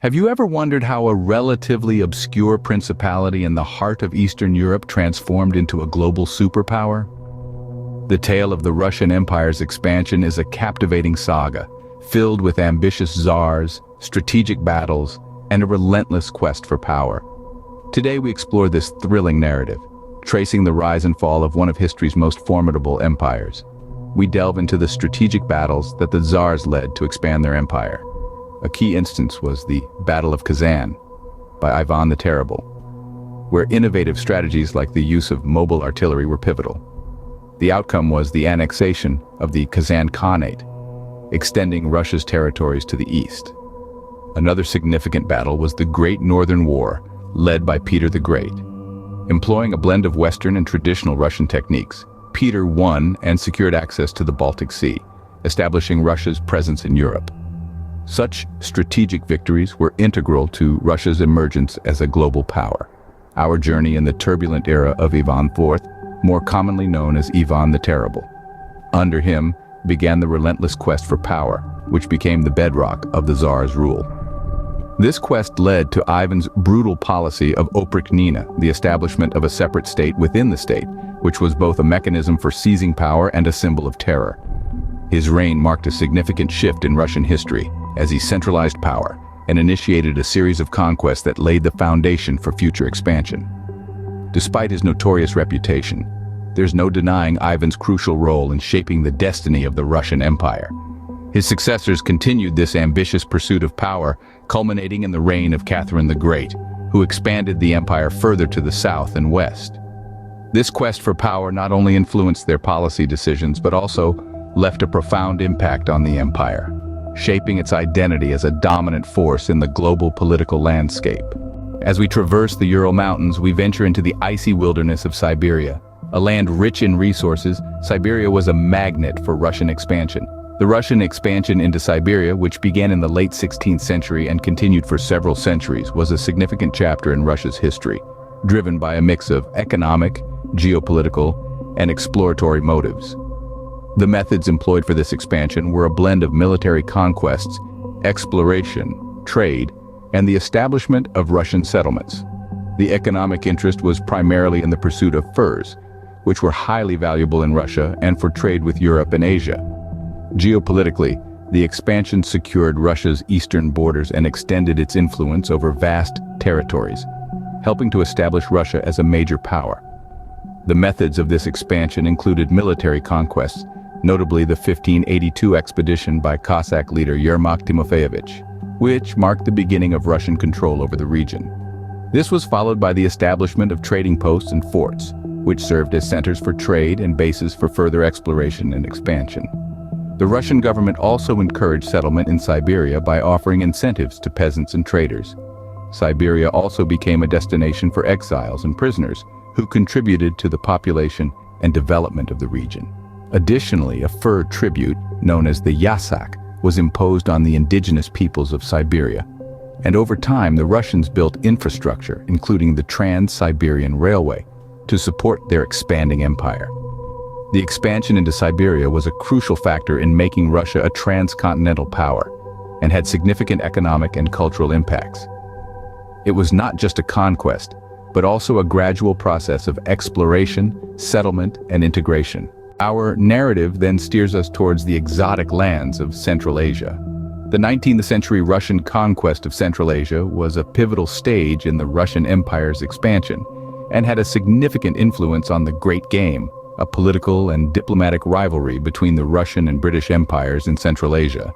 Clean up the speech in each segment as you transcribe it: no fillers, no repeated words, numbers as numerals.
Have you ever wondered how a relatively obscure principality in the heart of Eastern Europe transformed into a global superpower? The tale of the Russian Empire's expansion is a captivating saga, filled with ambitious czars, strategic battles, and a relentless quest for power. Today we explore this thrilling narrative, tracing the rise and fall of one of history's most formidable empires. We delve into the strategic battles that the Tsars led to expand their empire. A key instance was the Battle of Kazan by Ivan the Terrible, where innovative strategies like the use of mobile artillery were pivotal. The outcome was the annexation of the Kazan Khanate, extending Russia's territories to the east. Another significant battle was the Great Northern War, led by Peter the Great. Employing a blend of Western and traditional Russian techniques, Peter won and secured access to the Baltic Sea, establishing Russia's presence in Europe. Such strategic victories were integral to Russia's emergence as a global power. Our journey in the turbulent era of Ivan IV, more commonly known as Ivan the Terrible. Under him began the relentless quest for power, which became the bedrock of the Tsar's rule. This quest led to Ivan's brutal policy of oprichnina, the establishment of a separate state within the state, which was both a mechanism for seizing power and a symbol of terror. His reign marked a significant shift in Russian history, as he centralized power and initiated a series of conquests that laid the foundation for future expansion. Despite his notorious reputation, there's no denying Ivan's crucial role in shaping the destiny of the Russian Empire. His successors continued this ambitious pursuit of power, culminating in the reign of Catherine the Great, who expanded the empire further to the south and west. This quest for power not only influenced their policy decisions, but also left a profound impact on the empire, shaping its identity as a dominant force in the global political landscape. As we traverse the Ural Mountains, we venture into the icy wilderness of Siberia. A land rich in resources, Siberia was a magnet for Russian expansion. The Russian expansion into Siberia, which began in the late 16th century and continued for several centuries, was a significant chapter in Russia's history, driven by a mix of economic, geopolitical, and exploratory motives. The methods employed for this expansion were a blend of military conquests, exploration, trade, and the establishment of Russian settlements. The economic interest was primarily in the pursuit of furs, which were highly valuable in Russia and for trade with Europe and Asia. Geopolitically, the expansion secured Russia's eastern borders and extended its influence over vast territories, helping to establish Russia as a major power. The methods of this expansion included military conquests, notably the 1582 expedition by Cossack leader Yermak Timofeyevich, which marked the beginning of Russian control over the region. This was followed by the establishment of trading posts and forts, which served as centers for trade and bases for further exploration and expansion. The Russian government also encouraged settlement in Siberia by offering incentives to peasants and traders. Siberia also became a destination for exiles and prisoners, who contributed to the population and development of the region. Additionally, a fur tribute, known as the yasak, was imposed on the indigenous peoples of Siberia. And over time, the Russians built infrastructure, including the Trans-Siberian Railway, to support their expanding empire. The expansion into Siberia was a crucial factor in making Russia a transcontinental power, and had significant economic and cultural impacts. It was not just a conquest, but also a gradual process of exploration, settlement, and integration. Our narrative then steers us towards the exotic lands of Central Asia. The 19th century Russian conquest of Central Asia was a pivotal stage in the Russian Empire's expansion, and had a significant influence on the Great Game, a political and diplomatic rivalry between the Russian and British empires in Central Asia.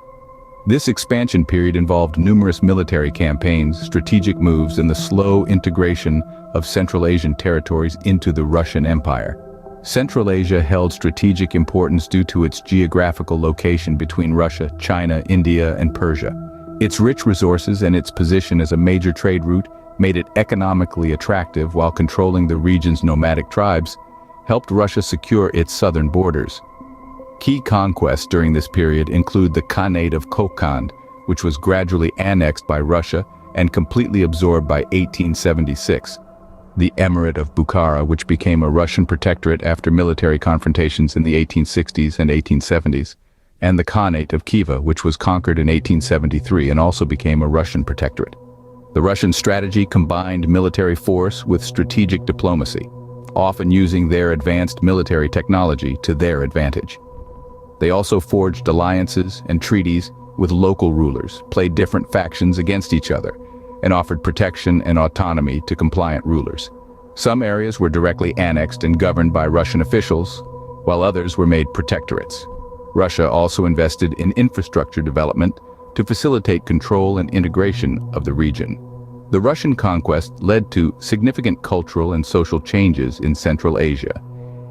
This expansion period involved numerous military campaigns, strategic moves, and the slow integration of Central Asian territories into the Russian Empire. Central Asia held strategic importance due to its geographical location between Russia, China, India, and Persia. Its rich resources and its position as a major trade route made it economically attractive, while controlling the region's nomadic tribes helped Russia secure its southern borders. Key conquests during this period include the Khanate of Kokand, which was gradually annexed by Russia and completely absorbed by 1876. The Emirate of Bukhara, which became a Russian protectorate after military confrontations in the 1860s and 1870s, and the Khanate of Khiva, which was conquered in 1873 and also became a Russian protectorate. The Russian strategy combined military force with strategic diplomacy, often using their advanced military technology to their advantage. They also forged alliances and treaties with local rulers, played different factions against each other, and offered protection and autonomy to compliant rulers. Some areas were directly annexed and governed by Russian officials, while others were made protectorates. Russia also invested in infrastructure development to facilitate control and integration of the region. The Russian conquest led to significant cultural and social changes in Central Asia,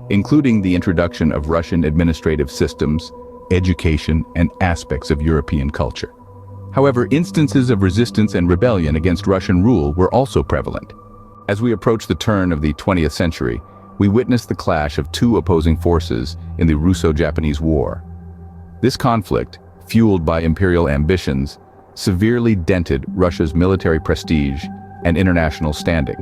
including the introduction of Russian administrative systems, education, and aspects of European culture. However, instances of resistance and rebellion against Russian rule were also prevalent. As we approach the turn of the 20th century, we witness the clash of two opposing forces in the Russo-Japanese War. This conflict, fueled by imperial ambitions, severely dented Russia's military prestige and international standing.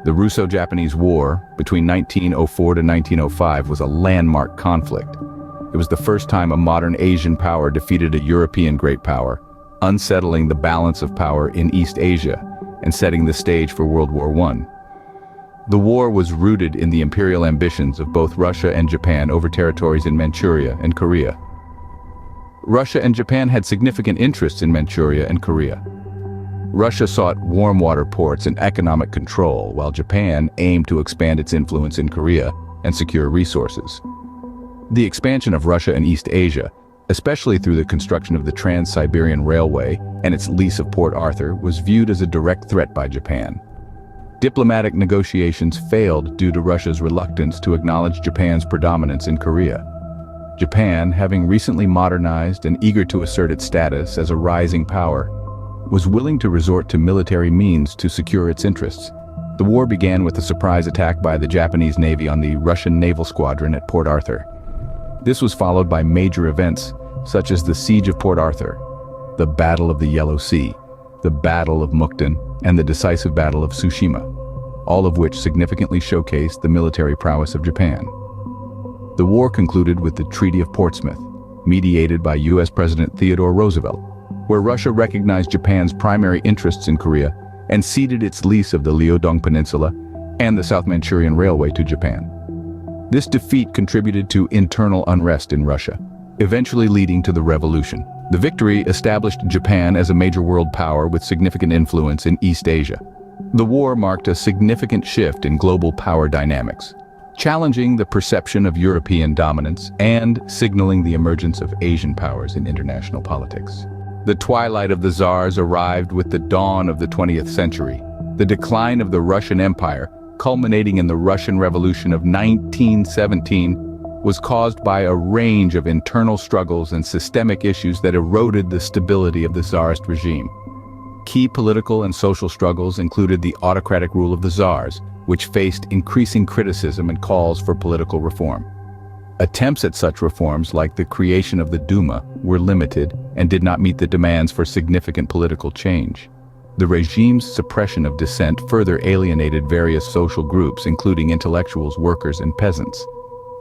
The Russo-Japanese War between 1904 to 1905 was a landmark conflict. It was the first time a modern Asian power defeated a European great power, unsettling the balance of power in East Asia and setting the stage for World War I. The war was rooted in the imperial ambitions of both Russia and Japan over territories in Manchuria and Korea. Russia and Japan had significant interests in Manchuria and Korea. Russia sought warm water ports and economic control, while Japan aimed to expand its influence in Korea and secure resources. The expansion of Russia in East Asia, especially through the construction of the Trans-Siberian Railway and its lease of Port Arthur, was viewed as a direct threat by Japan. Diplomatic negotiations failed due to Russia's reluctance to acknowledge Japan's predominance in Korea. Japan, having recently modernized and eager to assert its status as a rising power, was willing to resort to military means to secure its interests. The war began with a surprise attack by the Japanese Navy on the Russian naval squadron at Port Arthur. This was followed by major events such as the Siege of Port Arthur, the Battle of the Yellow Sea, the Battle of Mukden, and the decisive Battle of Tsushima, all of which significantly showcased the military prowess of Japan. The war concluded with the Treaty of Portsmouth, mediated by U.S. President Theodore Roosevelt, where Russia recognized Japan's primary interests in Korea and ceded its lease of the Liaodong Peninsula and the South Manchurian Railway to Japan. This defeat contributed to internal unrest in Russia, eventually leading to the revolution. The victory established Japan as a major world power with significant influence in East Asia. The war marked a significant shift in global power dynamics, challenging the perception of European dominance and signaling the emergence of Asian powers in international politics. The twilight of the Tsars arrived with the dawn of the 20th century. The decline of the Russian Empire, culminating in the Russian Revolution of 1917, was caused by a range of internal struggles and systemic issues that eroded the stability of the Tsarist regime. Key political and social struggles included the autocratic rule of the Tsars, which faced increasing criticism and calls for political reform. Attempts at such reforms, like the creation of the Duma, were limited and did not meet the demands for significant political change. The regime's suppression of dissent further alienated various social groups, including intellectuals, workers, and peasants.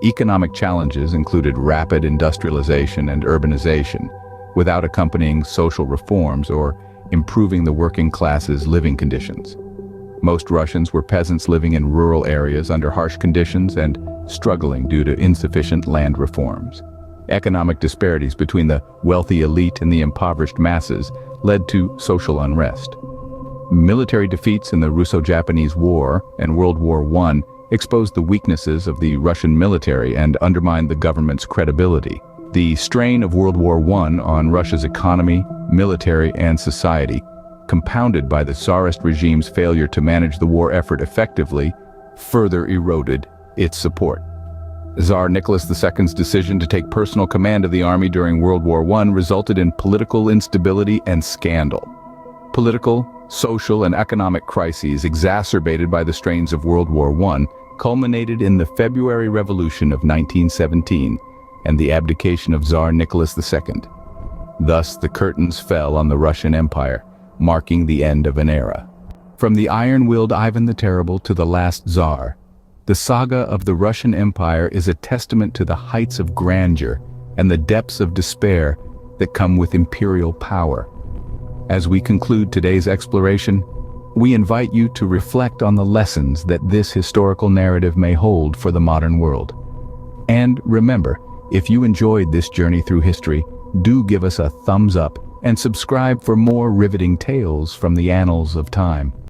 Economic challenges included rapid industrialization and urbanization, without accompanying social reforms or improving the working class's living conditions. Most Russians were peasants living in rural areas under harsh conditions and struggling due to insufficient land reforms. Economic disparities between the wealthy elite and the impoverished masses led to social unrest. Military defeats in the Russo-Japanese War and World War I exposed the weaknesses of the Russian military and undermined the government's credibility. The strain of World War I on Russia's economy, military, and society, compounded by the Tsarist regime's failure to manage the war effort effectively, further eroded its support. Tsar Nicholas II's decision to take personal command of the army during World War I resulted in political instability and scandal. Political, social, and economic crises exacerbated by the strains of World War I culminated in the February Revolution of 1917 and the abdication of Tsar Nicholas II. Thus, the curtains fell on the Russian Empire, marking the end of an era. From the iron-willed Ivan the Terrible to the last Tsar, the saga of the Russian Empire is a testament to the heights of grandeur and the depths of despair that come with imperial power. As we conclude today's exploration, we invite you to reflect on the lessons that this historical narrative may hold for the modern world. And remember, if you enjoyed this journey through history, do give us a thumbs up and subscribe for more riveting tales from the annals of time.